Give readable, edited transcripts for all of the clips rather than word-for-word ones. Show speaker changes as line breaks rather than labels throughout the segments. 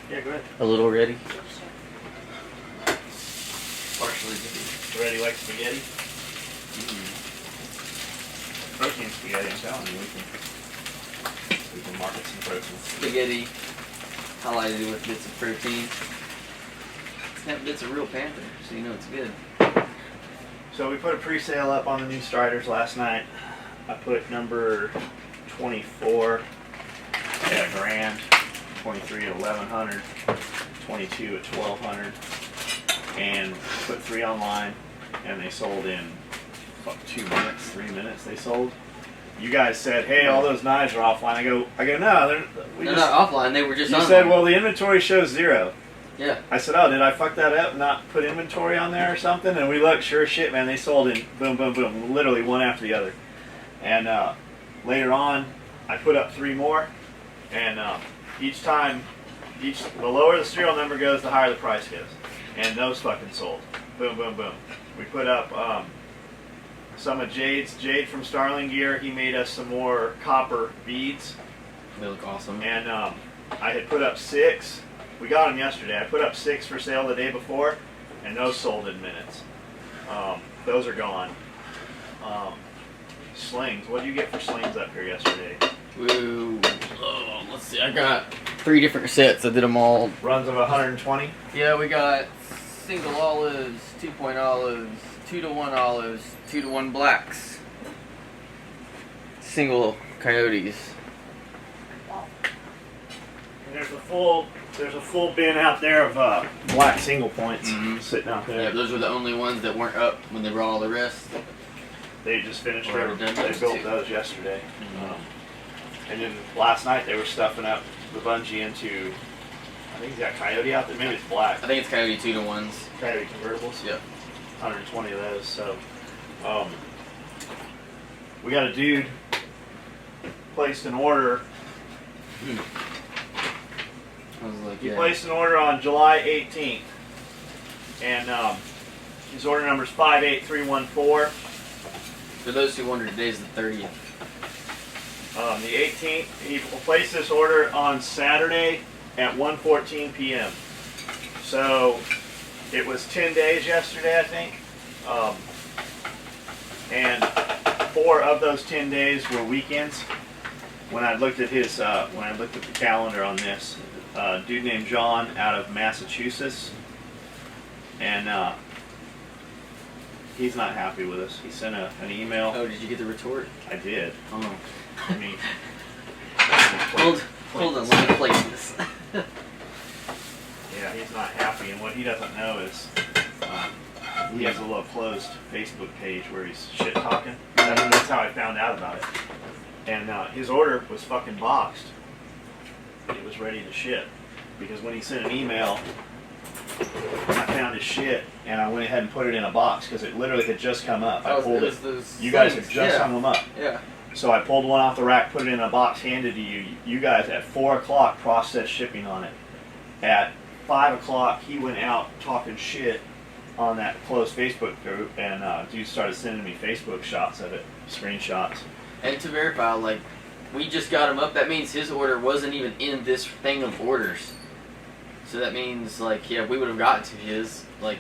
Yeah, go ahead.
A little ready.
Partially ready like spaghetti. Protein spaghetti, I'm telling you, we can market some protein.
Spaghetti highlighted with bits of protein. It's got bits of real panther, so you know it's good.
So we put a pre-sale up on the new Striders last night. I put number 24 at $1,000, 23 at $1,100, 22 at $1,200, and put 3 online, and they sold in 2 minutes, 3 minutes. They sold. You guys said, "Hey, all those knives are offline." I go, no, they're
not offline. They were just.
You
online.
said, "Well, the inventory shows 0."
Yeah.
I said, "Oh, did I fuck that up? Not put inventory on there or something?" And we looked, sure as shit, man. They sold in boom, boom, boom, literally one after the other. And later on, I put up 3 more, and each time, the lower the serial number goes, the higher the price goes. And those fucking sold. Boom, boom, boom. We put up some of Jade from Starling Gear. He made us some more copper beads.
They look awesome.
And I had put up 6. We got them yesterday. I put up 6 for sale the day before, and those sold in minutes. Those are gone. Slings. What did you get for slings up here yesterday?
Woo. Oh, let's see. I got 3 different sets. I did them all.
Runs of 120?
Yeah, we got single olives, 2-point olives, 2-to-1 olives, 2-to-1 blacks, single coyotes.
And there's a full bin out there of black single points sitting out there.
Yeah, those were the only ones that weren't up when they brought all the rest.
They just finished
Or
them.
done
They
those
built
too.
those yesterday. And then last night they were stuffing up the bungee into, I think he's got coyote out there. Maybe it's black.
I think it's coyote 2-to-1s.
Coyote convertibles.
Yep.
120 of those. So we got a dude placed an order.
I was like,
He
yeah.
placed an order on July 18th, and his order number is 58314.
For those who wonder, today's the 30th.
The 18th, he placed this order on Saturday at 1:14 p.m. So it was 10 days yesterday, I think, and 4 of those 10 days were weekends. When I looked at his, when I looked at the calendar on this, a dude named John out of Massachusetts, and he's not happy with us. He sent an email.
Oh, did you get the retort?
I did.
Oh.
I mean,
Hold on, let me place this.
yeah, he's not happy, and what he doesn't know is he has a little closed Facebook page where he's shit talking. That's how I found out about it. And his order was fucking boxed. It was ready to ship because when he sent an email, I found his shit and I went ahead and put it in a box because it literally had just come up. I pulled it. You guys had just hung them up.
Yeah.
So I pulled one off the rack, put it in a box, handed to you. You guys at 4 o'clock processed shipping on it. At 5 o'clock, he went out talking shit on that closed Facebook group, and dude started sending me Facebook shots of it, screenshots.
And to verify, like, we just got him up. That means his order wasn't even in this thing of orders. So that means, like, yeah, we would have gotten to his, like,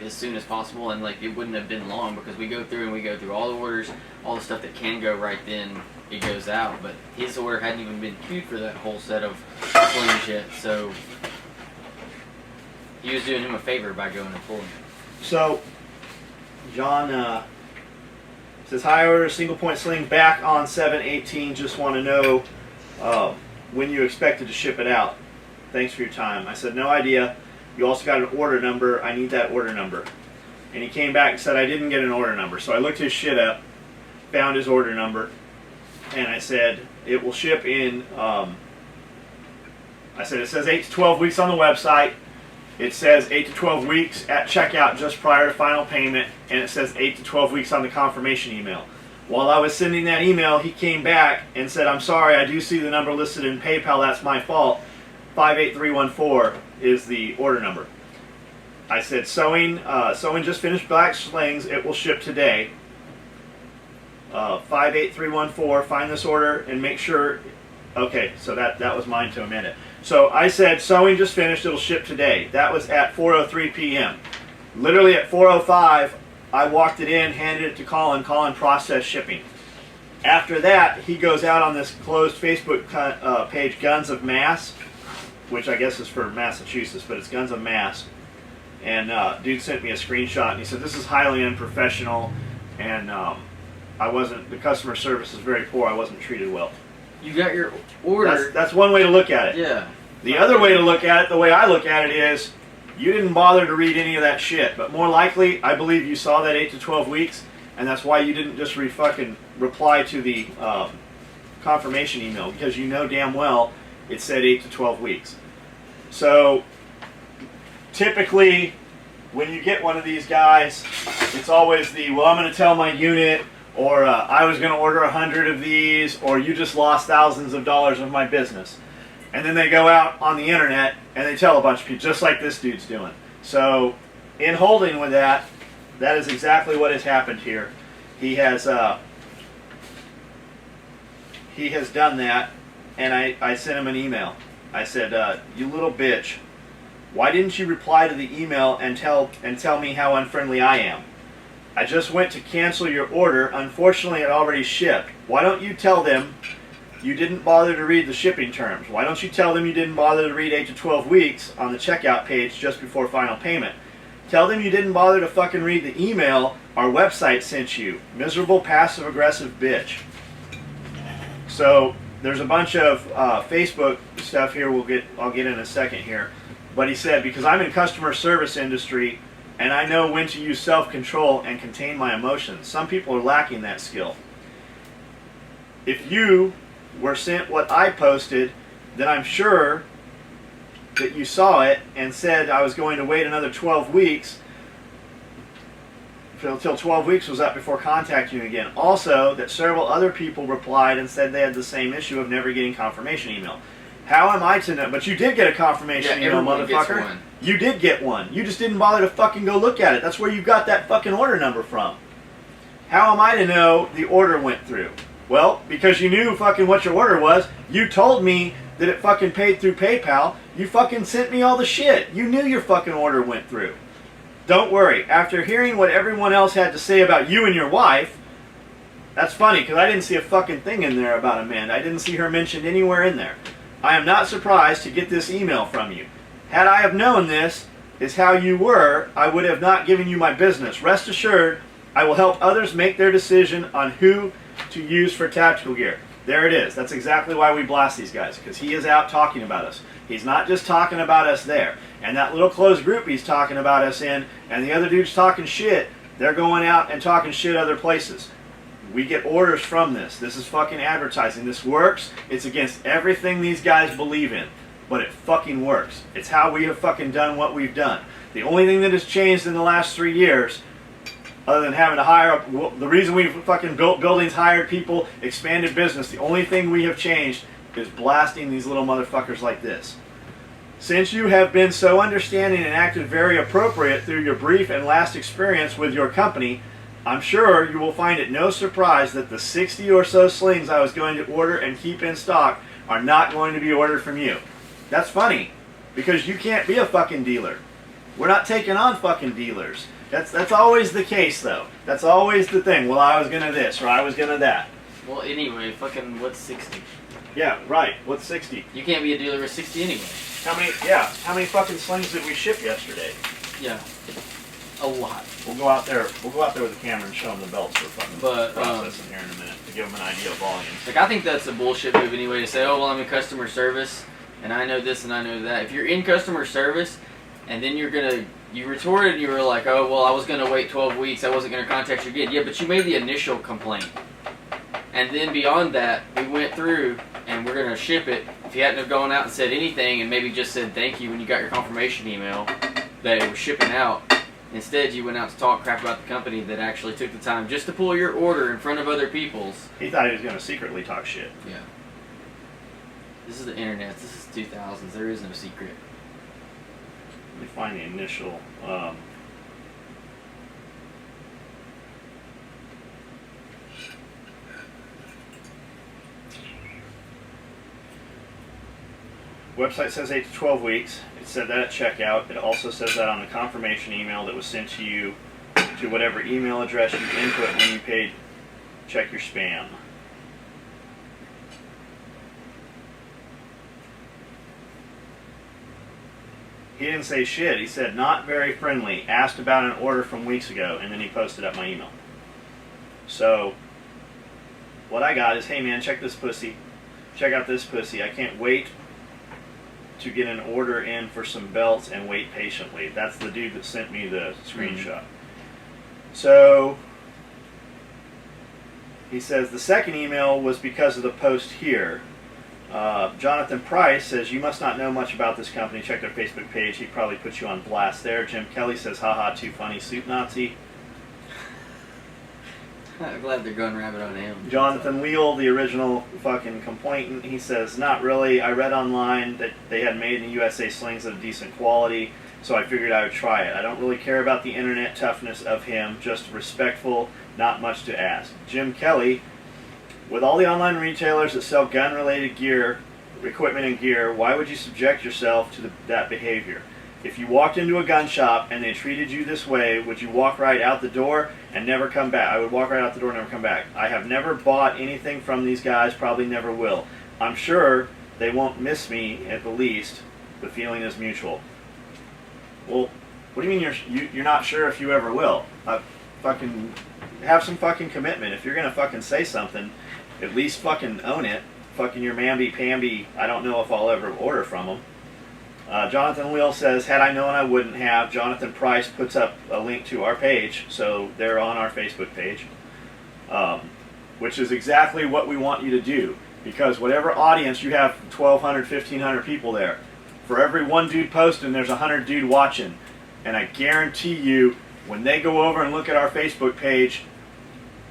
as soon as possible, and, like, it wouldn't have been long because we go through all the orders, all the stuff that can go right then, it goes out. But his order hadn't even been queued for that whole set of slings yet, so he was doing him a favor by going and pulling it.
So, John says, "Hi, I ordered a single point sling back on 7/18. Just want to know when you expected to ship it out. Thanks for your time." I said, "No idea. You also got an order number. I need that order number." And he came back and said, "I didn't get an order number." So I looked his shit up, found his order number, and I said, "It will ship in," I said, "It says 8 to 12 weeks on the website. It says 8 to 12 weeks at checkout just prior to final payment, and it says 8 to 12 weeks on the confirmation email." While I was sending that email, he came back and said, "I'm sorry, I do see the number listed in PayPal. That's my fault. 58314 is the order number." I said, sewing just finished black slings. It will ship today. 58314. Find this order and make sure." Okay, so that was mine to amend it. So I said, sewing just finished, it'll ship today. That was at 4:03 p.m. Literally at 4:05, I walked it in, handed it to Colin. Colin processed shipping. After that, he goes out on this closed Facebook page, Guns of Mass, which I guess is for Massachusetts, but it's Guns of Mass. And dude sent me a screenshot, and he said, this is highly unprofessional, and the customer service is very poor. I wasn't treated well.
You got your order.
That's one way to look at it.
Yeah.
The other way to look at it, the way I look at it is, you didn't bother to read any of that shit. But more likely, I believe you saw that 8 to 12 weeks, and that's why you didn't just reply to the confirmation email, because you know damn well it said 8 to 12 weeks. So typically, when you get one of these guys, it's always well, I'm going to tell my unit, or I was going to order 100 of these, or you just lost thousands of dollars of my business. And then they go out on the internet and they tell a bunch of people, just like this dude's doing. So in holding with that, that is exactly what has happened here. He has done that, and I sent him an email. I said, you little bitch, why didn't you reply to the email and tell me how unfriendly I am? I just went to cancel your order. Unfortunately, it already shipped. Why don't you tell them you didn't bother to read the shipping terms? Why don't you tell them you didn't bother to read 8 to 12 weeks on the checkout page just before final payment? Tell them you didn't bother to fucking read the email our website sent you. Miserable, passive-aggressive bitch. So there's a bunch of Facebook stuff here I'll get in a second here. But he said, because I'm in customer service industry and I know when to use self-control and contain my emotions. Some people are lacking that skill. If you were sent what I posted, then I'm sure that you saw it and said I was going to wait another 12 weeks until 12 weeks was up before contacting you again. Also, that several other people replied and said they had the same issue of never getting confirmation email. How am I to know? But you did get a confirmation email, motherfucker. You did get one. You just didn't bother to fucking go look at it. That's where you got that fucking order number from. How am I to know the order went through? Well, because you knew fucking what your order was. You told me that it fucking paid through PayPal. You fucking sent me all the shit. You knew your fucking order went through. Don't worry. After hearing what everyone else had to say about you and your wife, that's funny because I didn't see a fucking thing in there about Amanda. I didn't see her mentioned anywhere in there. I am not surprised to get this email from you. Had I have known this is how you were, I would have not given you my business. Rest assured, I will help others make their decision on who to use for tactical gear. There it is. That's exactly why we blast these guys, because he is out talking about us. He's not just talking about us there. And that little closed group he's talking about us in, and the other dudes talking shit, they're going out and talking shit other places. We get orders from this. This is fucking advertising. This works. It's against everything these guys believe in. But it fucking works. It's how we have fucking done what we've done. The only thing that has changed in the last 3 years, other than having to hire, the reason we've fucking built buildings, hired people, expanded business, the only thing we have changed is blasting these little motherfuckers like this. Since you have been so understanding and acted very appropriate through your brief and last experience with your company, I'm sure you will find it no surprise that the 60 or so slings I was going to order and keep in stock are not going to be ordered from you. That's funny, because you can't be a fucking dealer. We're not taking on fucking dealers. That's always the case, though. That's always the thing. Well, I was gonna this, or I was gonna that.
Well, anyway, fucking, what's 60?
Yeah, right. What's 60?
You can't be a dealer with 60 anyway.
How many fucking slings did we ship yesterday?
Yeah. A lot.
We'll go out there with the camera and show them the belts for fucking processing here in a minute to give them an idea of volume.
Like, I think that's a bullshit move anyway to say, oh, well, I'm in customer service, and I know this and I know that. If you're in customer service, and then you retorted and you were like, oh, well, I was going to wait 12 weeks, I wasn't going to contact you again. Yeah, but you made the initial complaint. And then beyond that, we went through and we're going to ship it. If you hadn't have gone out and said anything and maybe just said thank you when you got your confirmation email that it was shipping out, instead you went out to talk crap about the company that actually took the time just to pull your order in front of other people's.
He thought he was going to secretly talk shit.
Yeah. This is the internet. This is 2000s. There is no secret.
Let me find the initial. website says 8 to 12 weeks. It said that at checkout. It also says that on the confirmation email that was sent to you to whatever email address you input when you paid. Check your spam. He didn't say shit. He said, not very friendly. Asked about an order from weeks ago, and then he posted up my email. So, what I got is, hey man, check this pussy. Check out this pussy. I can't wait to get an order in for some belts and wait patiently. That's the dude that sent me the screenshot. So, he says, the second email was because of the post here. Jonathan Price says, you must not know much about this company. Check their Facebook page. He probably put you on blast there. Jim Kelly says, haha, too funny, soup Nazi.
I'm glad they're going rabbit on him.
Jonathan Leal, the original fucking complainant, he says, not really. I read online that they had made in the USA slings of decent quality, so I figured I would try it. I don't really care about the internet toughness of him, just respectful, not much to ask. Jim Kelly, with all the online retailers that sell gun-related gear, equipment and gear, why would you subject yourself to that behavior? If you walked into a gun shop and they treated you this way, would you walk right out the door and never come back? I would walk right out the door and never come back. I have never bought anything from these guys, probably never will. I'm sure they won't miss me at the least. The feeling is mutual. Well, what do you mean you're not sure if you ever will? Fucking have some fucking commitment. If you're gonna fucking say something, at least fucking own it. Fucking your mamby-pamby, I don't know if I'll ever order from them. Jonathan Leal says, had I known I wouldn't have. Jonathan Price puts up a link to our page, so they're on our Facebook page, which is exactly what we want you to do. Because whatever audience, you have 1,200, 1,500 people there. For every one dude posting, there's 100 dude watching. And I guarantee you, when they go over and look at our Facebook page,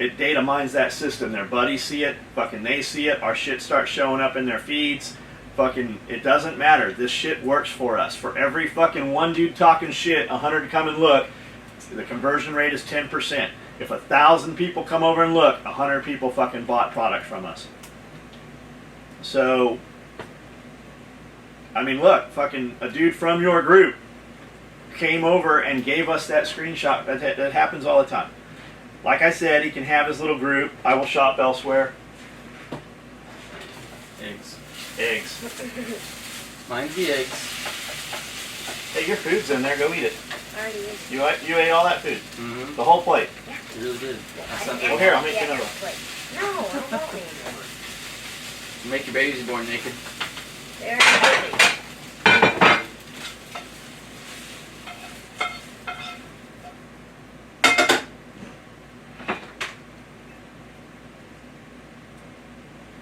it data mines that system. Their buddies see it, fucking they see it, our shit starts showing up in their feeds. Fucking, it doesn't matter. This shit works for us. For every fucking one dude talking shit, 100 come and look, the conversion rate is 10%. If 1,000 people come over and look, 100 people fucking bought product from us. So, I mean, look, fucking a dude from your group came over and gave us that screenshot. That happens all the time. Like I said, he can have his little group. I will shop elsewhere.
Eggs.
Eggs.
Mine's the eggs.
Hey, your food's in there. Go eat it.
I already ate.
You ate all that food?
Mm-hmm.
The whole plate?
You really did. That's something.
Well, here, I'll make you another.
No, I don't want any more.
Make your babies born naked.
They're ready.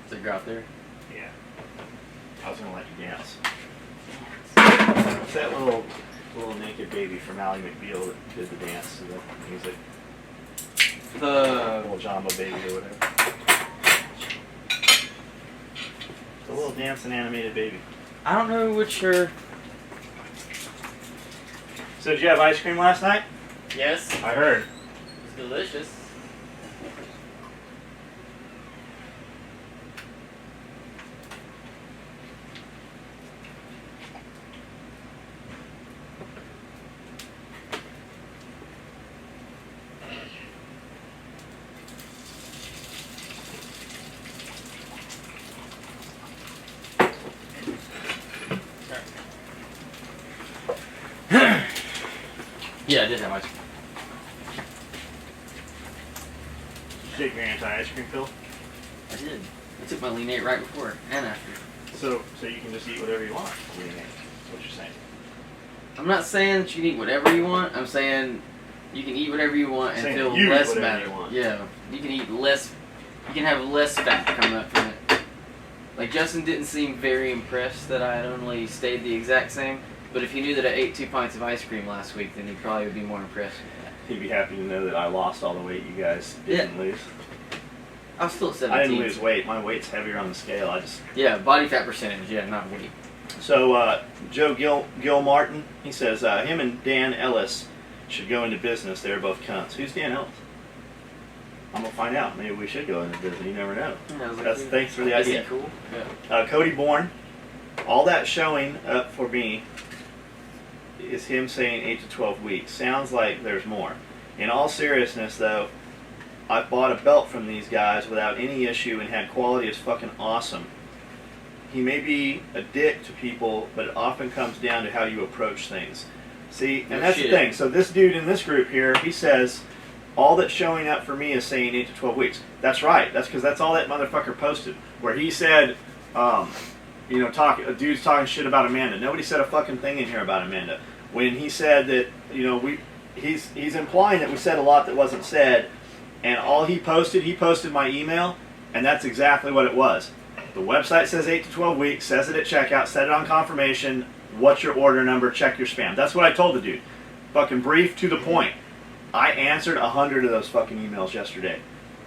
Is it out there?
Yeah. I was gonna let you dance. What's that little naked baby from Ally McBeal that did the dance to the music?
The
Little Jamba baby or whatever. The little dancing animated baby.
I don't know which are.
So did you have ice cream last night?
Yes.
I heard.
It's delicious. Yeah, I did have ice cream.
Did you take your anti-ice cream pill?
I did. I took my Lean 8 right before and after.
So you can just eat whatever you want. That's what you're saying.
I'm not saying that you can eat whatever you want. I'm saying you can eat whatever you want and
Saying
feel
you eat
less
whatever
bad.
you want.
Yeah, you can eat less. You can have less fat come up from it. Like Justin didn't seem very impressed that I had only stayed the exact same. But if he knew that I ate 2 pints of ice cream last week, then he probably would be more impressed with that.
He'd be happy to know that I lost all the weight you guys didn't lose.
I was still 17.
I didn't lose weight. My weight's heavier on the scale.
Yeah, body fat percentage. Yeah, not weight.
So Joe Gil Martin, he says him and Dan Ellis should go into business. They're both cunts. Who's Dan Ellis? I'm gonna find out. Maybe we should go into business. You never know.
Yeah, I was like,
Thanks for the
is he
idea.
cool? Yeah.
Cody Bourne, All that showing up for me is him saying 8 to 12 weeks. Sounds like there's more. In all seriousness, though, I've bought a belt from these guys without any issue and had quality is fucking awesome. He may be a dick to people, but it often comes down to how you approach things. See, and that's the thing. So this dude in this group here, he says, all that's showing up for me is saying 8 to 12 weeks. That's right. That's because that's all that motherfucker posted. Where he said, you know, a dude's talking shit about Amanda. Nobody said a fucking thing in here about Amanda. When he said that, you know, he's implying that we said a lot that wasn't said, and all he posted my email, and that's exactly what it was. The website says 8 to 12 weeks, says it at checkout, set it on confirmation, what's your order number, check your spam. That's what I told the dude. Fucking brief, to the point. I answered 100 of those fucking emails yesterday.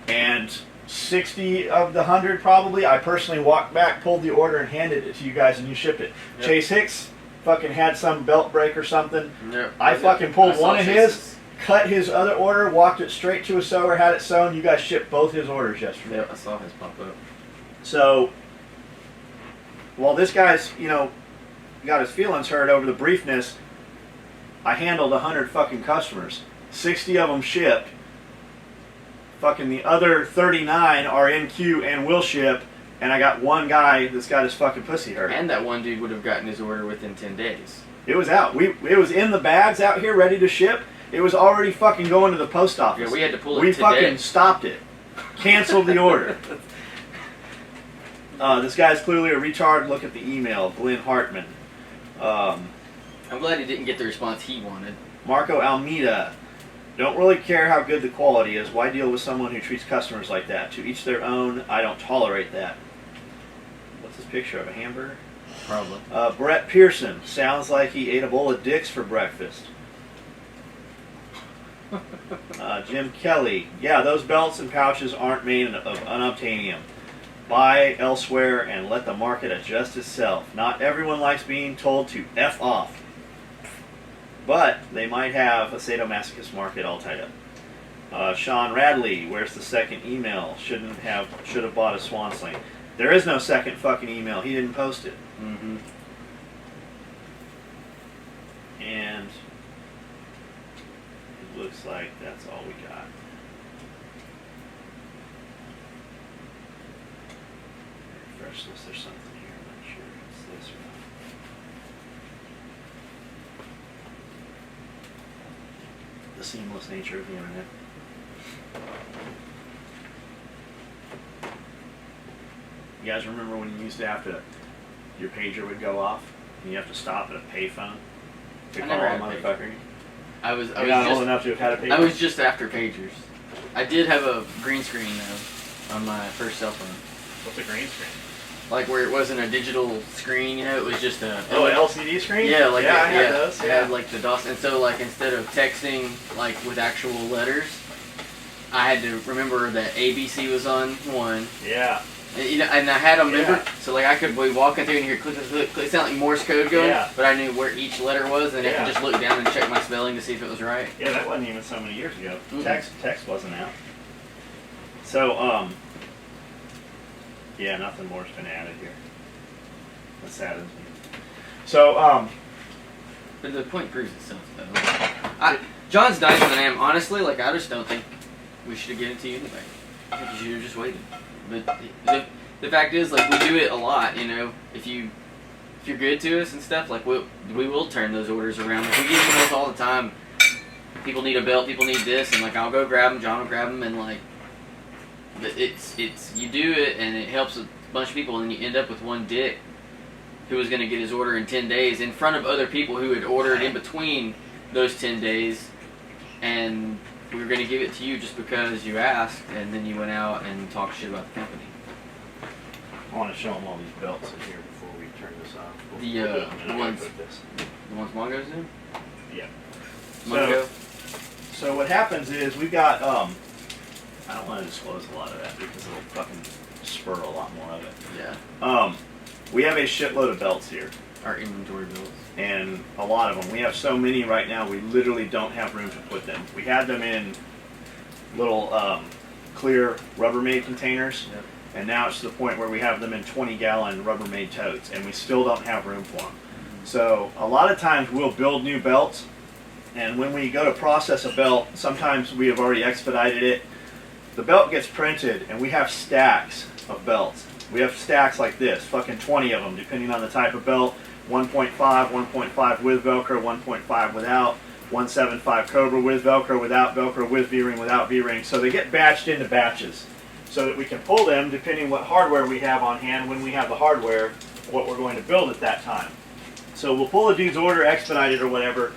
And 60 of the 100 probably, I personally walked back, pulled the order, and handed it to you guys, and you shipped it. Yep. Chase Hicks fucking had some belt break or something. Yep. I fucking pulled one of his, cut his other order, walked it straight to a sewer, had it sewn. You guys shipped both his orders yesterday.
Yep, I saw his pop up.
So, while this guy's, you know, got his feelings hurt over the briefness, I handled 100 fucking customers. 60 of them shipped. Fucking the other 39 are in queue and will ship, and I got one guy that's got his fucking pussy hurt.
And that one dude would have gotten his order within 10 days.
It was out. It was in the bags out here ready to ship. It was already fucking going to the post office.
Yeah, we had to pull it
We
today.
fucking stopped it. Canceled the order. This guy's clearly a retard. Look at the email. Glenn Hartman.
I'm glad he didn't get the response he wanted.
Marco Almeida. Don't really care how good the quality is. Why deal with someone who treats customers like that? To each their own. I don't tolerate that. What's this picture of? A hamburger?
Probably.
Brett Pearson. Sounds like he ate a bowl of dicks for breakfast. Jim Kelly. Yeah, those belts and pouches aren't made of unobtainium. Buy elsewhere and let the market adjust itself. Not everyone likes being told to F off. But they might have a sadomasochist market all tied up. Sean Radley, where's the second email? Should have bought a swan sling. There is no second fucking email. He didn't post it.
Mm-hmm.
And it looks like that's all we got. Refresh this. There's something here. I'm not sure if it's this or not. The seamless nature of the internet. You guys remember when you used to have to, your pager would go off and you have to stop at a payphone to call a motherfucker?
I was
You're not old enough to have had a pager?
I was just after pagers. I did have a green screen though on my first cell phone.
What's a green screen?
Like where it wasn't a digital screen, you know, it was just a...
Oh, an LCD screen?
Yeah, like
I had those.
It had like the DOS, and so like instead of texting like with actual letters, I had to remember that ABC was on one.
Yeah.
And, you know, and I had them remembered, so like I could be walking through and hear click, click, click. It sounded like Morse code going, but I knew where each letter was, and I could just look down and check my spelling to see if it was right.
Yeah, that wasn't even so many years ago. Mm-hmm. Text wasn't out. So, yeah, nothing more's been added here. That saddens me. So,
but the point proves itself, though. John's nicer than I am. Honestly, like, I just don't think we should have given it to you anyway. I think you should have just waited. But the fact is, like, we do it a lot, you know. If you're good to us and stuff, like, we will turn those orders around. Like, we give emails all the time. People need a belt, people need this, and, like, I'll go grab them, John will grab them, and, like, it's you do it, and it helps a bunch of people, and you end up with one dick who was going to get his order in 10 days in front of other people who had ordered in between those 10 days, and we were going to give it to you just because you asked, and then you went out and talked shit about the company.
I want to show them all these belts in here before we turn this off.
The ones Mongo's in?
Yeah.
Mongo?
So what happens is we've got, I don't want to disclose a lot of that because it'll fucking spur a lot more of it.
Yeah.
We have a shitload of belts here.
Our inventory belts.
And a lot of them. We have so many right now, we literally don't have room to put them. We had them in little clear Rubbermaid containers.
Yep.
And now it's to the point where we have them in 20-gallon Rubbermaid totes, and we still don't have room for them. So a lot of times we'll build new belts, and when we go to process a belt, sometimes we have already expedited it. The belt gets printed, and we have stacks of belts. We have stacks like this, fucking 20 of them, depending on the type of belt. 1.5, 1.5 with Velcro, 1.5 without, 175 Cobra with Velcro, without Velcro, with V-ring, without V-ring. So they get batched into batches so that we can pull them depending what hardware we have on hand when we have the hardware, what we're going to build at that time. So we'll pull a dude's order, expedite it or whatever.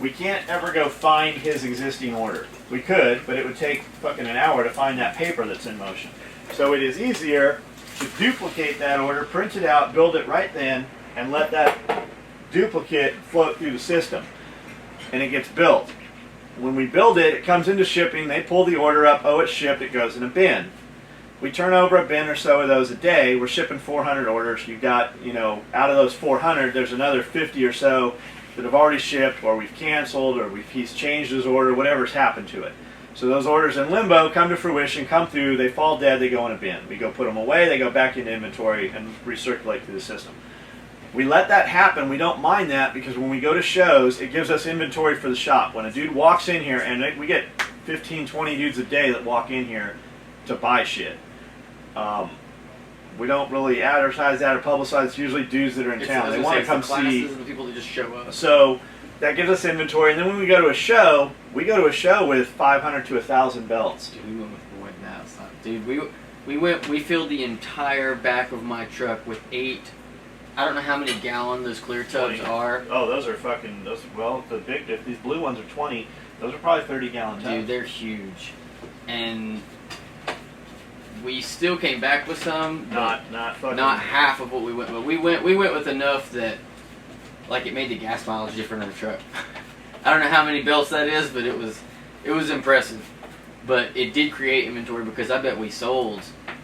We can't ever go find his existing order. We could, but it would take fucking an hour to find that paper that's in motion. So it is easier to duplicate that order, print it out, build it right then, and let that duplicate float through the system. And it gets built. When we build it, it comes into shipping, they pull the order up, oh, it's shipped, it goes in a bin. We turn over a bin or so of those a day. We're shipping 400 orders. You've got, out of those 400, there's another 50 or so that have already shipped, or we've canceled, or he's changed his order, whatever's happened to it. So those orders in limbo come to fruition, come through, they fall dead, they go in a bin. We go put them away, they go back into inventory and recirculate through the system. We let that happen. We don't mind that because when we go to shows, it gives us inventory for the shop. When a dude walks in here, and we get 15, 20 dudes a day that walk in here to buy shit. We don't really advertise that or publicize. It's usually dudes that are in town. They want to come see.
The people that just show up.
So that gives us inventory. And then when we go to a show, with 500 to 1,000 belts.
Dude, we went with more than that. It's not, dude, we filled the entire back of my truck with 8. I don't know how many gallon those clear tubs
20.
are.
Oh, those are fucking, if these blue ones are 20, those are probably 30-gallon tubs.
Dude, they're huge. And we still came back with some.
Not
half of what we went with. We went with enough that, like, it made the gas mileage different on the truck. I don't know how many belts that is, but it was impressive. But it did create inventory because I bet we sold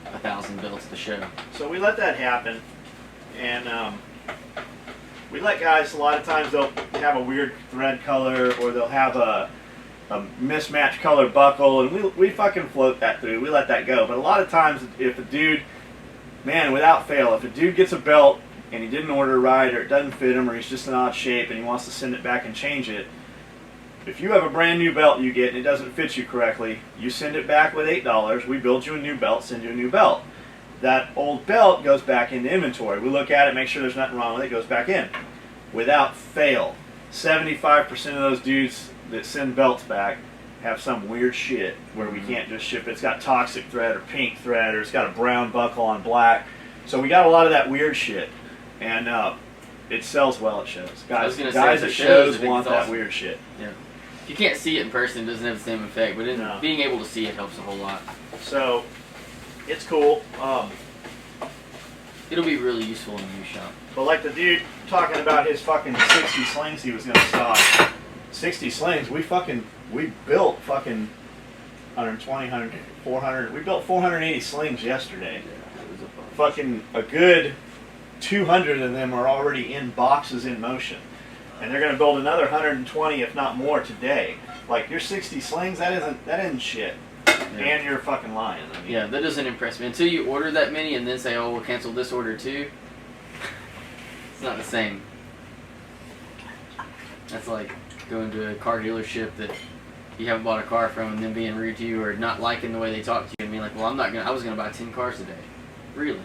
1,000 belts at the show.
So we let that happen. And we let guys, a lot of times they'll have a weird thread color or they'll have a mismatched color buckle, and we fucking float that through. We let that go. But a lot of times if a dude, without fail, if a dude gets a belt and he didn't order right or it doesn't fit him or he's just in odd shape and he wants to send it back and change it, if you have a brand new belt you get and it doesn't fit you correctly, you send it back with $8. We build you a new belt, send you a new belt. That old belt goes back into inventory. We look at it, make sure there's nothing wrong with it, it goes back in. Without fail, 75% of those dudes that send belts back have some weird shit where we can't just ship it. It's got toxic thread or pink thread or it's got a brown buckle on black. So we got a lot of that weird shit. And it sells well at shows. Guys at shows want that weird shit.
Yeah. If you can't see it in person, it doesn't have the same effect, but being able to see it helps a whole lot.
So it's cool.
It'll be really useful in the new shop.
But like the dude talking about his fucking 60 slings he was going to stock. 60 slings, we built fucking 120, 100, 400. We built 480 slings yesterday. Fucking a good 200 of them are already in boxes in motion. And they're going to build another 120, if not more, today. Like, your 60 slings, that isn't shit. Yeah. And you're fucking lying.
Yeah, that doesn't impress me. Until you order that many and then say, oh, we'll cancel this order too. It's not the same. That's like going to a car dealership that you haven't bought a car from and then being rude to you or not liking the way they talk to you and being like, well, I was going to buy 10 cars today. Really?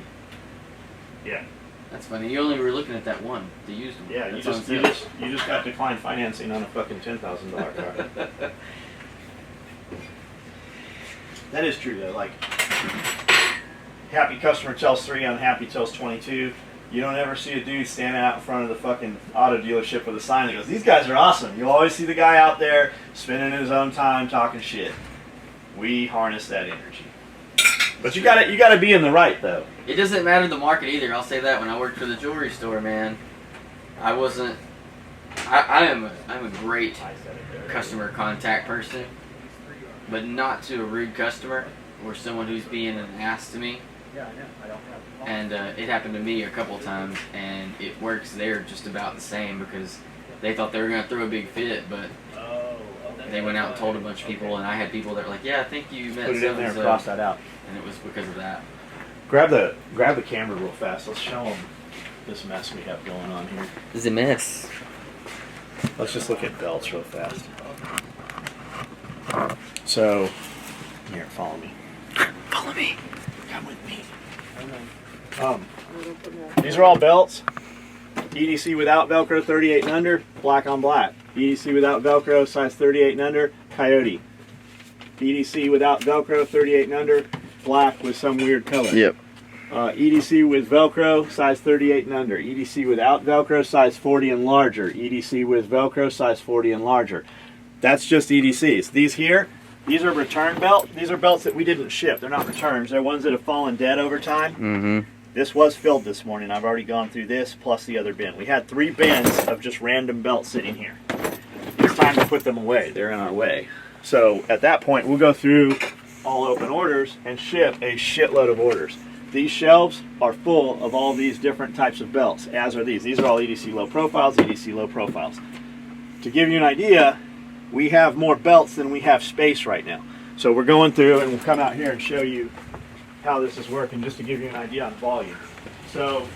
Yeah.
That's funny. You only were looking at that one, the used one.
Yeah, you just got declined financing on a fucking $10,000 car. That is true though. Like, happy customer tells 3, unhappy tells 22. You don't ever see a dude standing out in front of the fucking auto dealership with a sign that goes, "These guys are awesome." You'll always see the guy out there spending his own time talking shit. We harness that energy. But you gotta be in the right though.
It doesn't matter the market either. I'll say that. When I worked for the jewelry store, man, I wasn't. I'm a great customer contact person, but not to a rude customer or someone who's being an ass to me.
Yeah, I know. I don't have.
And it happened to me a couple times, and it works there just about the same because they thought they were going to throw a big fit, but they went out and told a bunch of people, and I had people that were like, "Yeah, I think you met
Put it in there and cross that out."
And it was because of that.
Grab the camera real fast. Let's show them this mess we have going on here.
It's a mess.
Let's just look at belts real fast. So, here, follow me.
Follow me.
Come with me. These are all belts. EDC without Velcro, 38 and under, black on black. EDC without Velcro, size 38 and under, Coyote. EDC without Velcro, 38 and under, black with some weird color.
Yep.
EDC with Velcro, size 38 and under. EDC without Velcro, size 40 and larger. EDC with Velcro, size 40 and larger. That's just EDCs. These here, these are return belts. These are belts that we didn't ship. They're not returns. They're ones that have fallen dead over time.
Mm-hmm.
This was filled this morning. I've already gone through this plus the other bin. We had 3 bins of just random belts sitting here. It's time to put them away. They're in our way. So at that point, we'll go through all open orders and ship a shitload of orders. These shelves are full of all these different types of belts, as are these. These are all EDC low profiles, EDC low profiles. To give you an idea, we have more belts than we have space right now. So we're going through and we'll come out here and show you how this is working just to give you an idea on volume. So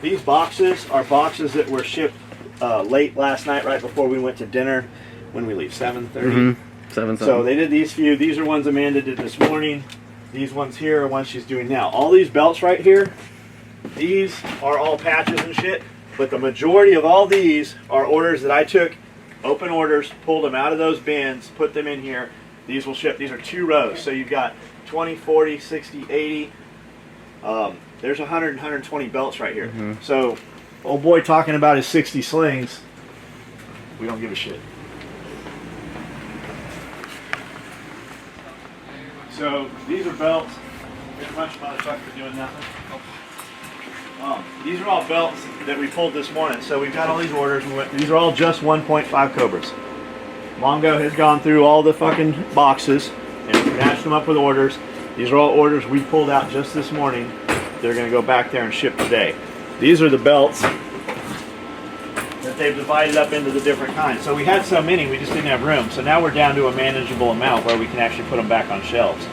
these boxes are boxes that were shipped late last night right before we went to dinner. When we leave, 7:30.
Mm-hmm. 7
So they did these few. These are ones Amanda did this morning. These ones here are ones she's doing now. All these belts right here, these are all patches and shit, but the majority of all these are orders that I took, open orders, pulled them out of those bins, put them in here. These will ship. These are 2 rows. So you've got 20, 40, 60, 80. There's 100 and 120 belts right here.
Mm-hmm.
So old boy talking about his 60 slings, we don't give a shit. So these are belts. There's a bunch of motherfuckers doing nothing. These are all belts that we pulled this morning. So we've got all these orders. These are all just 1.5 Cobras. Mongo has gone through all the fucking boxes and matched them up with orders. These are all orders we pulled out just this morning. They're going to go back there and ship today. These are the belts that they've divided up into the different kinds. So we had so many, we just didn't have room. So now we're down to a manageable amount where we can actually put them back on shelves.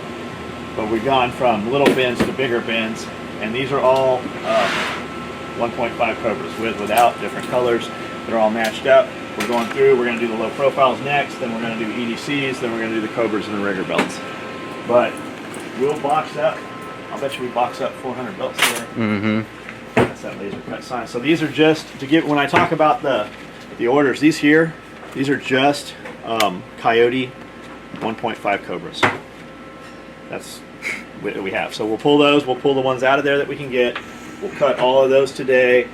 But we've gone from little bins to bigger bins, and these are all 1.5 Cobras with, without, different colors. They're all matched up. We're going through, we're going to do the low profiles next, then we're going to do EDCs, then we're going to do the Cobras and the rigger belts. But we'll box up, I'll bet you we box up 400 belts there.
Mm-hmm.
That's that laser cut sign. So these are just to give, when I talk about the orders, these here, these are just Coyote 1.5 Cobras. That's what we have. So we'll pull those, we'll pull the ones out of there that we can get. We'll cut all of those today.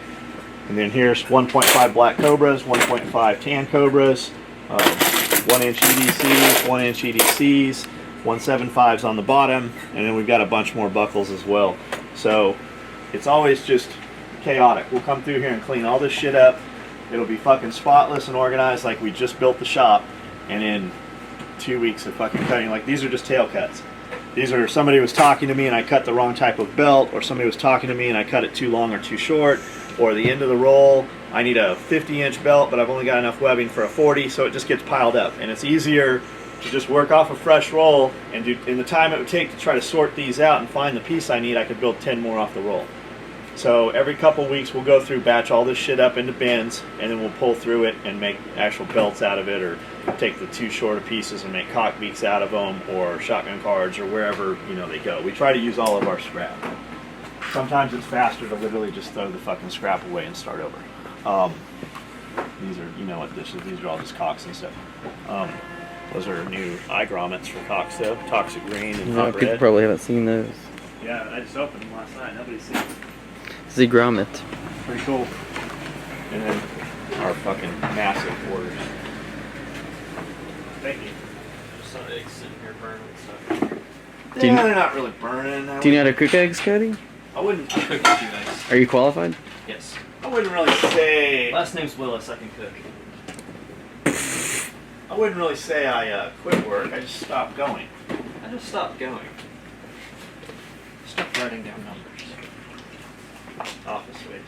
And then here's 1.5 Black Cobras, 1.5 Tan Cobras, 1-inch EDCs, 1-inch EDCs, 175s on the bottom, and then we've got a bunch more buckles as well. So it's always just chaotic. We'll come through here and clean all this shit up. It'll be fucking spotless and organized like we just built the shop, and in 2 weeks of fucking cutting, like these are just tail cuts. These are, somebody was talking to me and I cut the wrong type of belt, or somebody was talking to me and I cut it too long or too short, or the end of the roll, I need a 50-inch belt, but I've only got enough webbing for a 40, so it just gets piled up. And it's easier to just work off a fresh roll, and do, in the time it would take to try to sort these out and find the piece I need, I could build 10 more off the roll. So every couple weeks we'll go through, batch all this shit up into bins, and then we'll pull through it and make actual belts out of it, or take the too shorter pieces and make cock beaks out of them, or shotgun cards, or wherever they go. We try to use all of our scrap. Sometimes it's faster to literally just throw the fucking scrap away and start over. These are, you know what this is, these are all just cocks and stuff. Those are new eye grommets for cocks though, toxic green and hot
People
red.
probably haven't seen those.
Yeah, I just opened them last night, nobody's seen them.
Z Grommet.
Pretty cool. And then our fucking massive orders. Thank you.
Some eggs sitting here burning and stuff.
Do you-
Yeah, they're not really burning.
Do you know how to cook eggs, Cody?
I wouldn't.
I cook with you guys.
Are you qualified?
Yes.
I wouldn't really say.
Last name's Willis. I can cook.
I wouldn't really say I quit work. I just stopped going.
I just stopped going. Stopped writing down numbers.
Office space.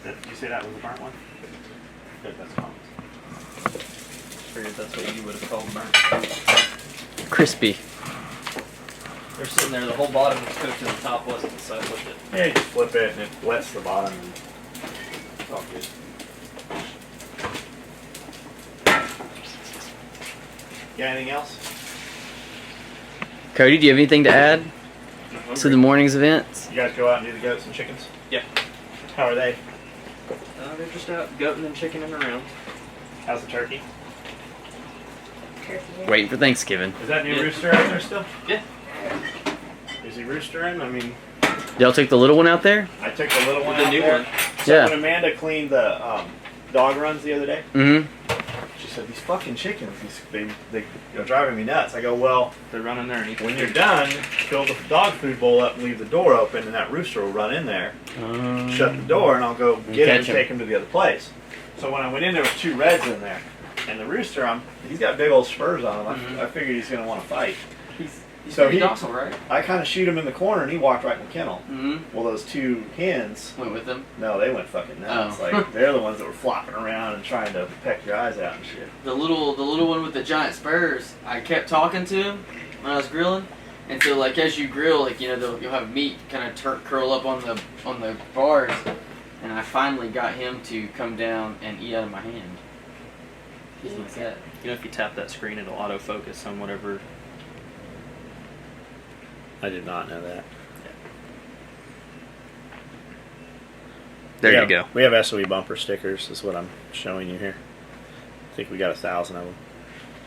Did you say that was the burnt one? Good, that's common.
Figured that's what you would have called burnt.
crispy.
They're sitting there, the whole bottom was cooked and the top wasn't, so I flipped it.
Yeah, you just flip it and it wets the bottom. And it's all good. Got anything else?
Cody, do you have anything to add to the morning's events?
You guys go out and do the goats and chickens?
Yeah.
How are they?
They're just out goating and chickening around.
How's the turkey?
Turkey.
Waiting for Thanksgiving.
Is that new
Yeah.
rooster out there still?
Yeah.
Is he roostering? I mean,
Y'all took the little one out there?
I took the little one
The
out
new
there.
one.
So
Yeah.
when Amanda cleaned the dog runs the other day,
Mm-hmm.
she said, these fucking chickens, they're driving me nuts. I go, well,
They're running there and eating.
when you're done, fill the dog food bowl up and leave the door open, and that rooster will run in there, shut the door, and I'll go get him and
Catch him.
take him to the other place. So when I went in, there was 2 reds in there. And the rooster, he's got big old spurs on him. I figured he's going to want to fight.
He's
So
pretty
he-
docile, right?
I kind of shoot him in the corner, and he walked right in the kennel.
Mm-hmm.
Well, those 2 hens,
Went with them.
no, they went fucking nuts.
Oh.
Like, they're the ones that were flopping around and trying to peck your eyes out and shit.
The little one with the giant spurs. I kept talking to him when I was grilling, and so like as you grill, like you'll have meat kind of curl up on the bars, and I finally got him to come down and eat out of my hand. He's like that.
You know, if you tap that screen, it'll autofocus on whatever.
I did not know that.
There you go.
We have SOE bumper stickers, is what I'm showing you here. I think we got 1,000 of them.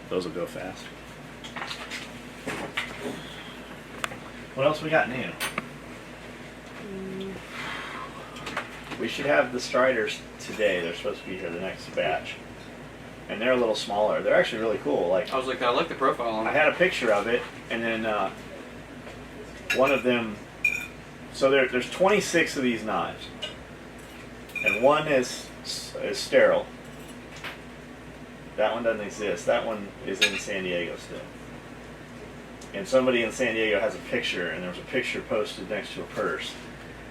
Those will go fast. What else we got new? We should have the Striders today. They're supposed to be here the next batch. And they're a little smaller. They're actually really cool. Like,
I was like, I like the profile on
I
it.
had a picture of it, and then one of them. So there's 26 of these knives, and one is sterile. That one doesn't exist. That one is in San Diego still. And somebody in San Diego has a picture, and there was a picture posted next to a purse.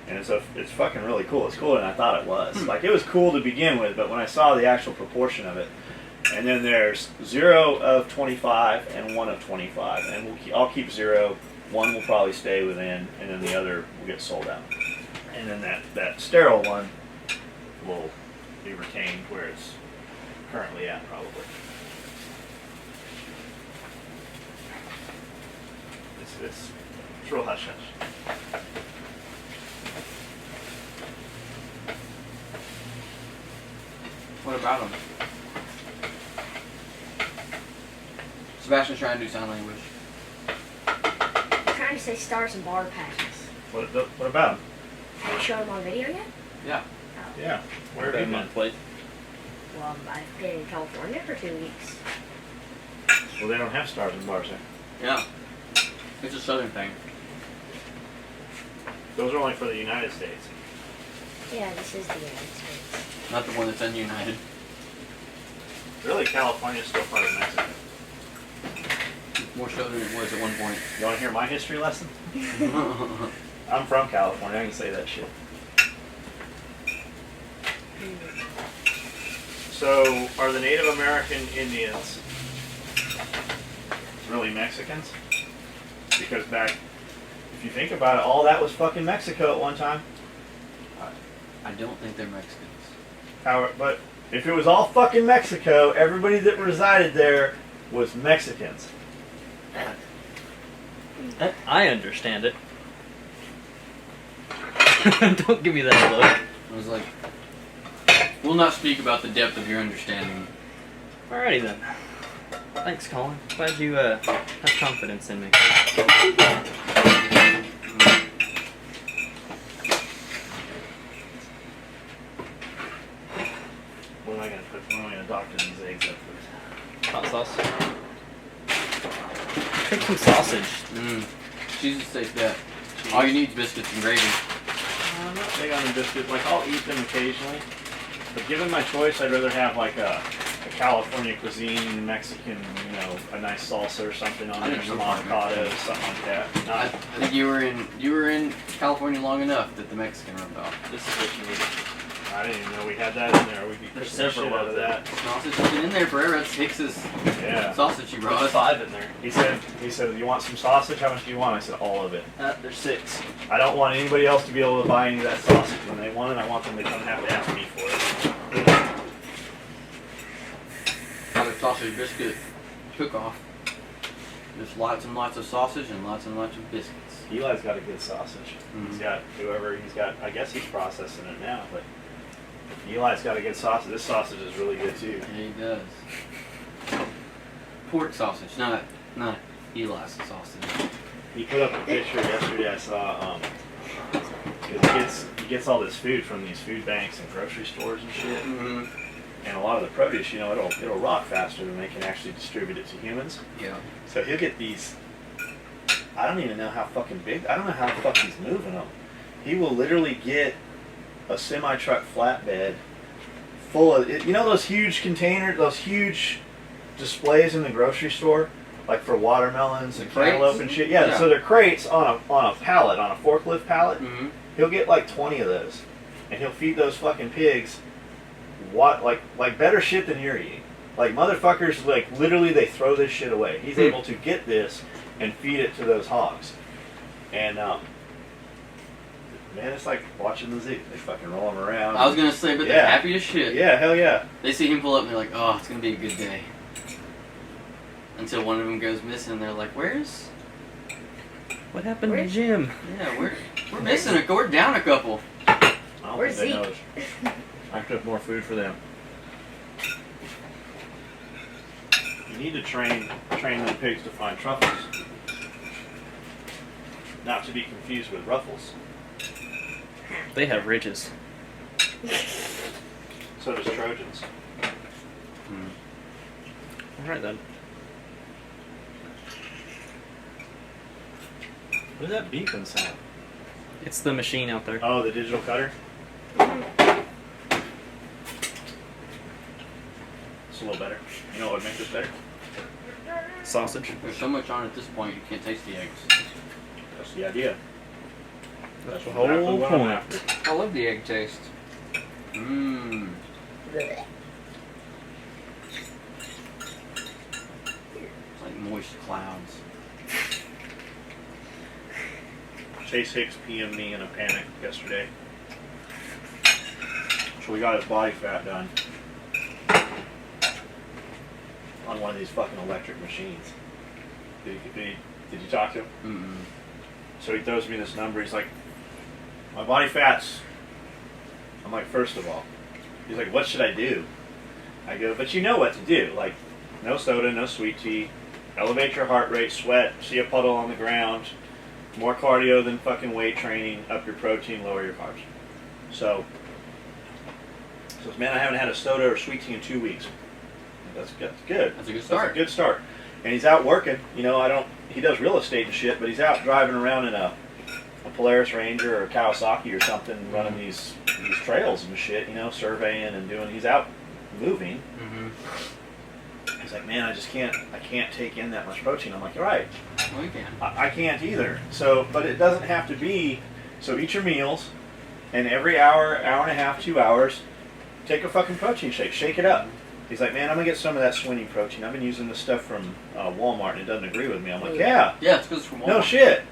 And it's fucking really cool. It's cooler than I thought it was. Like, it was cool to begin with, but when I saw the actual proportion of it, and then there's 0 of 25 and 1 of 25, and I'll keep 0. 1 will probably stay within, and then the other will get sold out. And then that sterile one will be retained where it's currently at, probably. It's real hush hush.
What about him? Sebastian's trying to do sign language.
I'm trying to say stars and bar patches.
What about them?
Have you shown them on video yet?
Yeah.
Yeah. Where have you been?
Plate.
Well, I've been in California for 2 weeks.
Well, they don't have stars and bars there.
Yeah. It's a southern thing.
Those are only for the United States.
Yeah, this is the United States.
Not the one that's ununited.
Really, California's still part of Mexico.
More so than it was at one point.
You want to hear my history lesson? I'm from California. I can say that shit. So, are the Native American Indians really Mexicans? Because if you think about it, all that was fucking Mexico at one time.
I don't think they're Mexicans.
But if it was all fucking Mexico, everybody that resided there was Mexicans.
I understand it. Don't give me that look.
I was like, we'll not speak about the depth of your understanding.
Alrighty then. Thanks, Colin. Glad you have confidence in me.
What am I gonna doctor these eggs up with?
Hot sauce. Take some sausage.
Cheese is safe bet. All you need is biscuits and gravy.
I'm not big on the biscuits. Like, I'll eat them occasionally. But given my choice, I'd rather have like a California cuisine, Mexican, a nice salsa or something on there, some avocados, something like that.
I think you were in California long enough that the Mexican rubbed off.
This is what you need.
I didn't even know we had that in there. We'd be
There's
cooking the
several
shit out
of
of
them.
that.
Sausage has been in there forever. That's Hicks's
Yeah.
sausage he brought.
There's 5 in there.
He said, you want some sausage? How much do you want? I said, all of it.
There's 6.
I don't want anybody else to be able to buy any of that sausage when they want it. I want them to come and have to ask me for it.
Another sausage biscuit cook-off. Just lots and lots of sausage and lots of biscuits.
Eli's got a good sausage.
Mhm.
He's got I guess he's processing it now, but Eli's got a good sausage. This sausage is really good too.
Yeah, he does. Pork sausage, not Eli's sausage.
He put up a picture yesterday I saw, 'cause he gets all this food from these food banks and grocery stores and shit.
Mm-hmm.
And a lot of the produce, you know, it'll rot faster than they can actually distribute it to humans.
Yeah.
So he'll get these, I don't even know how fucking big, I don't know how the fuck he's moving them. He will literally get a semi-truck flatbed full of, you know those huge containers, those huge displays in the grocery store? Like for watermelons and
Crates?
cantaloupe and shit. Yeah,
Yeah.
so they're crates on a pallet, on a forklift pallet.
Mm-hmm.
He'll get like 20 of those. And he'll feed those fucking pigs like better shit than you're eating. Like motherfuckers, like literally they throw this shit away. He's able to get this and feed it to those hogs. And man, it's like watching the zoo. They fucking roll them around.
I was gonna say, but they're
Yeah.
happy as shit.
Yeah, hell yeah.
They see him pull up and they're like, oh, it's gonna be a good day. Until one of them goes missing, they're like, where's?
What happened to
Where's-
Jim?
Yeah, we're missing we're down a couple.
I don't
Where's
think they
Zeke?
know. I cook more food for them. You need to train the pigs to find truffles. Not to be confused with ruffles.
They have ridges.
So does Trojans.
Alright then.
What is that beeping sound?
It's the machine out there.
Oh, the digital cutter? It's a little better. You know what would make this better?
Sausage.
There's so much on at this point you can't taste the eggs.
That's the idea. That's
the
exactly
whole
what I'm
point.
after.
I love the egg taste.
Mmm.
Blech.
It's like moist clouds.
Chase Hicks PM'd me in a panic yesterday. So we got his body fat done on one of these fucking electric machines. Did you talk to him?
Mm-mm.
So he throws me this number. He's like, my body fat's. I'm like, first of all. He's like, what should I do? I go, but you know what to do. Like, no soda, no sweet tea. Elevate your heart rate, sweat, see a puddle on the ground. More cardio than fucking weight training. Up your protein, lower your carbs. So man, I haven't had a soda or sweet tea in 2 weeks. That's good.
That's a good start.
That's a good start. And he's out working. You know, he does real estate and shit, but he's out driving around in a Polaris Ranger or a Kawasaki or something, running these trails and shit, you know, surveying and doing, he's out moving.
Mm-hmm.
He's like, man, I can't take in that much protein. I'm like, you're right.
Well, you can.
I can't either. So, but it doesn't have to be, so eat your meals, and every hour and a half, 2 hours, take a fucking protein shake, shake it up. He's like, man, I'm gonna get some of that Sweeney protein. I've been using this stuff from Walmart and it doesn't agree with me. I'm like, yeah,
Yeah, it's because it's from Walmart.
no shit.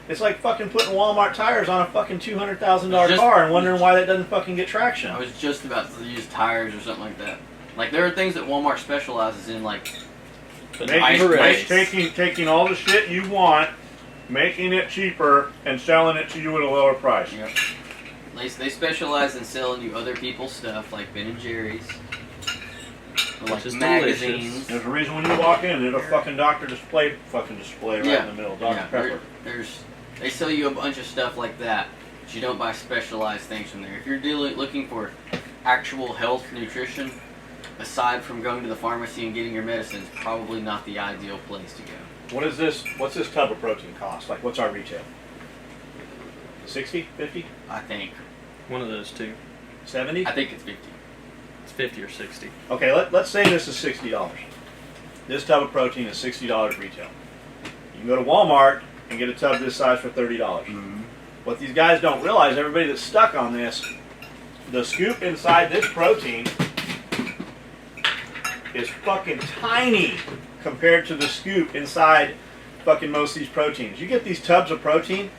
It's like fucking putting Walmart tires on a fucking $200,000
Just-
car and wondering why that doesn't fucking get traction.
I was just about to use tires or something like that. Like, there are things that Walmart specializes in, like
Taking all the shit you want, making it cheaper, and selling it to you at a lower price.
Yep. They specialize in selling you other people's stuff, like Ben and Jerry's, or like
Which is
magazines.
There's a reason when you walk in, there's a fucking Dr. display right in the middle. Dr.
Yeah,
Pepper.
they sell you a bunch of stuff like that, but you don't buy specialized things from there. If you're looking for actual health nutrition, aside from going to the pharmacy and getting your medicines, probably not the ideal place to go.
What is this? What's this tub of protein cost? Like, what's our retail? 60, 50,
I think.
One of those two.
70?
I think it's 50.
It's 50 or 60.
Okay, let's say this is $60. This tub of protein is $60 retail. You can go to Walmart and get a tub this size for $30.
Mm-hmm.
What these guys don't realize, everybody that's stuck on this, the scoop inside this protein is fucking tiny compared to the scoop inside fucking most of these proteins. You get these tubs of protein,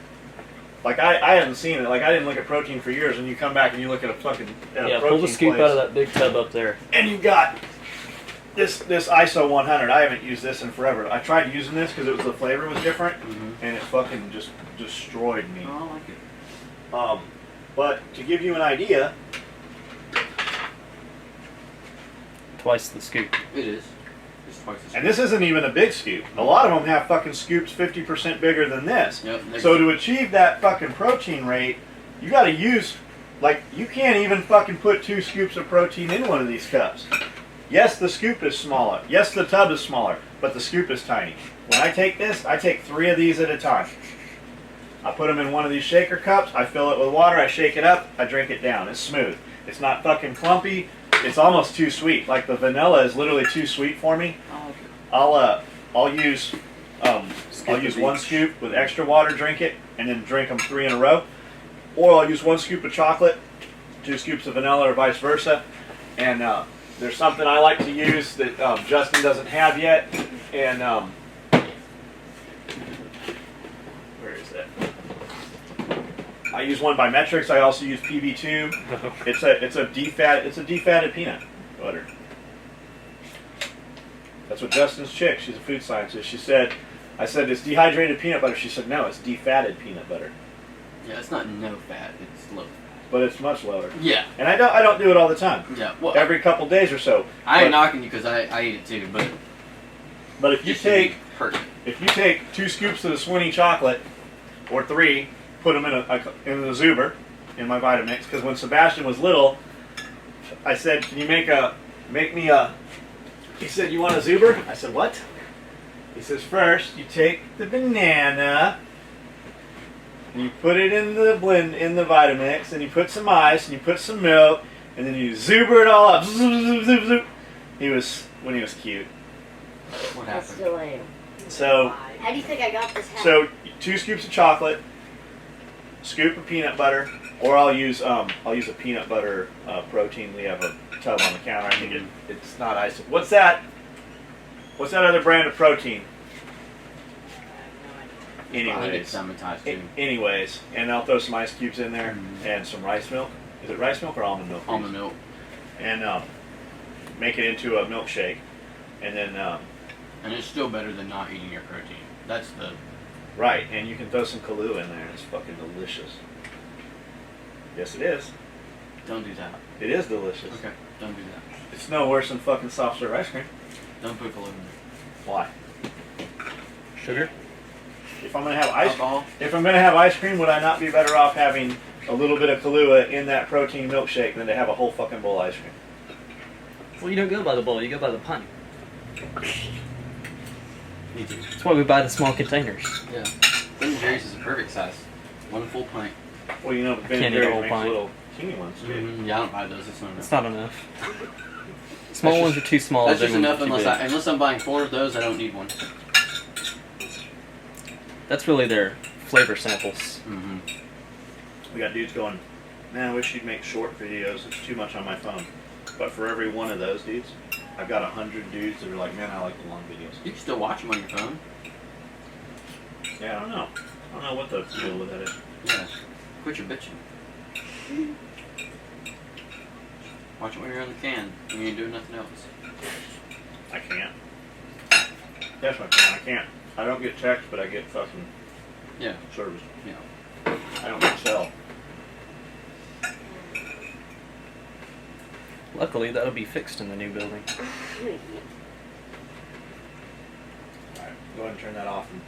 like I haven't seen it. Like I didn't look at protein for years, and you come back and you look at a fucking
Yeah,
protein
pull the scoop
place,
out of that big tub up there.
and you got this ISO 100. I haven't used this in forever. I tried using this because the flavor was different, and it fucking just destroyed me.
Oh, I like it.
But to give you an idea,
Twice the scoop.
It is. It's twice as
and this isn't even a big scoop. A lot of them have fucking scoops 50% bigger than this.
Yep.
So to achieve that fucking protein rate, you got to use, like, you can't even fucking put 2 scoops of protein in one of these cups. Yes, the scoop is smaller. Yes, the tub is smaller, but the scoop is tiny. When I take this, I take 3 of these at a time. I put them in one of these shaker cups, I fill it with water, I shake it up, I drink it down. It's smooth. It's not fucking clumpy. It's almost too sweet. Like the vanilla is literally too sweet for me.
I like it.
I'll use 1 scoop with extra water, drink it, and then drink them 3 in a row. Or I'll use 1 scoop of chocolate, 2 scoops of vanilla, or vice versa. And there's something I like to use that Justin doesn't have yet. And where is that? I use one by Metrics. I also use PB2. It's a defatted peanut butter. That's what Justin's chick. She's a food scientist. She said, I said it's dehydrated peanut butter. She said no, it's defatted peanut butter.
Yeah, it's not no fat. It's low fat.
But it's much lower.
Yeah.
And I don't do it all the time.
Yeah. Well,
Every couple days or so.
I ain't knocking you because I eat it too, but
if you
just to be
take
perfect.
2 scoops of the Sweeney chocolate, or 3, put them in the Zuber, in my Vitamix, because when Sebastian was little, I said, "Can you make me a?" He said, "You want a Zuber?" I said, "What?" He says, "First, you take the banana, and you put it in the Vitamix, and you put some ice, and you put some milk, and then you Zuber it all up." Zoop, zoop, zoop. He was cute.
What
I
happened?
still am.
So.
How do you think I got this hat?
So 2 scoops of chocolate, scoop of peanut butter, or I'll use a peanut butter protein. We have a tub on the counter. I think it's not ice. What's that? What's that other brand of protein?
I think
Anyways,
it's summertime too.
anyways, and I'll throw some ice cubes in there and some rice milk. Is it rice milk or almond milk?
Almond milk.
And make it into a milkshake, and then
And it's still better than not eating your protein. That's the.
right, and you can throw some Kahlua in there. It's fucking delicious. Yes, it is.
Don't do that.
It is delicious.
Okay. Don't do that.
It's no worse than fucking soft serve ice cream.
Don't put gluten in there.
Why?
Sugar?
If I'm gonna have ice,
Alcohol.
if I'm gonna have ice cream, would I not be better off having a little bit of Kahlua in that protein milkshake than to have a whole fucking bowl of ice cream?
Well, you don't go by the bowl, you go by the pint.
Me too.
That's why we buy the small containers.
Yeah. Ben & Jerry's is a perfect size. 1 full pint.
Well, you know, Ben
Can't
&
eat a
Jerry's
whole
makes
pint.
little teeny ones too.
Yeah, I don't buy those. It's not
It's
enough.
not enough. Small ones are too small.
That's
big
just
ones
enough
are too
unless
big.
unless I'm buying 4 of those, I don't need one.
That's really their flavor samples.
Mm-hmm.
We got dudes going, man, I wish you'd make short videos. It's too much on my phone. But for every one of those dudes, I've got 100 dudes that are like, man, I like the long videos.
You can still watch them on your phone.
Yeah, I don't know. I don't know what the deal with that is.
Yeah. Quit your bitching. Watch it when you're on the can. When you ain't doing nothing else.
I can't. Yes, I can. I can't. I don't get text, but I get fucking
Yeah.
service.
Yeah.
I don't get cell.
Luckily, that'll be fixed in the new building.
Alright, go ahead and turn that off, and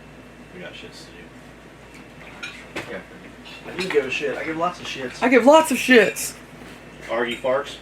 we got shits to do.
Yeah.
I do give a shit. I give lots of shits.
I give lots of shits.
Argy farts.